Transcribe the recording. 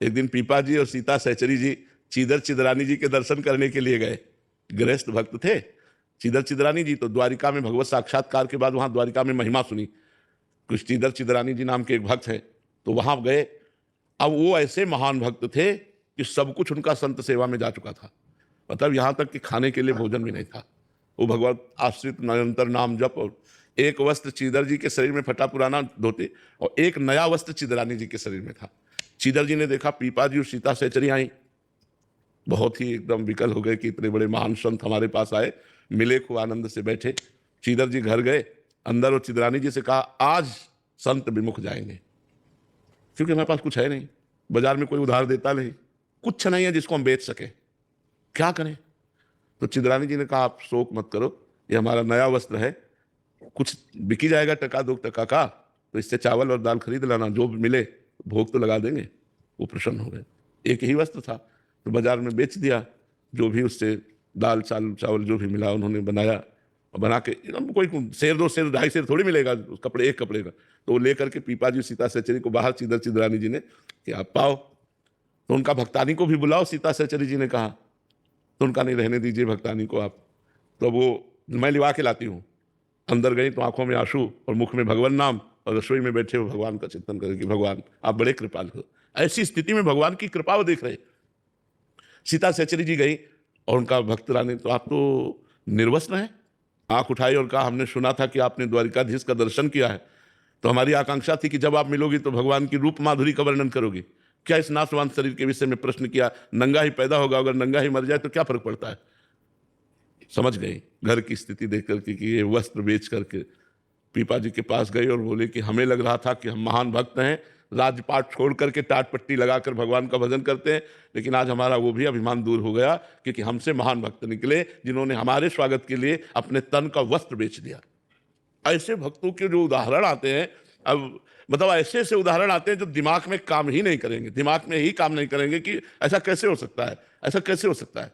एक दिन पीपा जी और सीता सहचरी जी चीदर चिदरानी जी के दर्शन करने के लिए गए। गृहस्थ भक्त थे चीदर चिदरानी जी, तो द्वारिका में भगवत साक्षात्कार के बाद वहां द्वारिका में महिमा सुनी। कुछ चीदर चिदरानी जी नाम के एक भक्त हैं, तो वहां गए। अब वो ऐसे महान भक्त थे कि सब कुछ उनका संत सेवा में जा चुका था, मतलब यहां तक कि खाने के लिए भोजन भी नहीं था। वो भगवत आश्रित निरंतर नाम जप, और एक वस्त्र चीदर जी के शरीर में फटा पुराना धोते और एक नया वस्त्र चिदरानी जी के शरीर में था। चीदर जी ने देखा पीपा जी और सीता सहचरी आई, बहुत ही एकदम विकल हो गए कि इतने बड़े महान संत हमारे पास आए, मिले, खूब आनंद से बैठे। चीदर जी घर गए अंदर और चिदरानी जी से कहा आज संत विमुख जाएंगे, क्योंकि हमारे पास कुछ है नहीं, बाजार में कोई उधार देता नहीं, कुछ नहीं है जिसको हम बेच सके, क्या करें। तो चिदरानी जी ने कहा आप शोक मत करो, ये हमारा नया वस्त्र है, कुछ बिकी जाएगा टका 2 टका का, तो इससे चावल और दाल खरीद लाना, जो भी मिले भोग तो लगा देंगे। वो प्रसन्न हो गए। एक ही वस्त्र था तो बाजार में बेच दिया, जो भी उससे दाल चावल जो भी मिला उन्होंने बनाया, और बना के कोई सेर 2 सेर 2.5 सेर थोड़ी मिलेगा उस कपड़े, एक कपड़े का, तो वो लेकर के पीपा जी सीता सहचरी को बाहर चीदर चिदरानी जी ने कि आप पाओ, तो उनका भक्तानी को भी बुलाओ, सीता सहचरी जी ने कहा। तो उनका नहीं, रहने दीजिए भक्तानी को आप, तो वो मैं लिवा के लाती हूँ। अंदर गई तो आंखों में आंसू और मुख में भगवान नाम, और रसोई में बैठे हुए भगवान का चिंतन करें कि भगवान आप बड़े कृपालु हो। ऐसी स्थिति में भगवान की कृपा वो देख रहे। सीता सहचरी जी गई और उनका भक्त रानी, तो आप तो निर्वस्त्र हैं। आंख उठाई और कहा हमने सुना था कि आपने द्वारिकाधीश का दर्शन किया है, तो हमारी आकांक्षा थी कि जब आप मिलोगी तो भगवान की रूप माधुरी का वर्णन करोगी। क्या इस नाशवान शरीर के विषय में प्रश्न किया, नंगा ही पैदा होगा, अगर नंगा ही मर जाए तो क्या फर्क पड़ता है। समझ गई घर की स्थिति देख करके कि ये वस्त्र बेच करके पीपा जी के पास गए और बोले कि हमें लग रहा था कि हम महान भक्त हैं, राजपाट छोड़ करके टाट पट्टी लगाकर भगवान का भजन करते हैं, लेकिन आज हमारा वो भी अभिमान दूर हो गया, क्योंकि हमसे महान भक्त निकले जिन्होंने हमारे स्वागत के लिए अपने तन का वस्त्र बेच दिया। ऐसे भक्तों के जो उदाहरण आते हैं, अब मतलब ऐसे ऐसे उदाहरण आते हैं जो दिमाग में काम ही नहीं करेंगे, दिमाग में ही काम नहीं करेंगे कि ऐसा कैसे हो सकता है, ऐसा कैसे हो सकता है।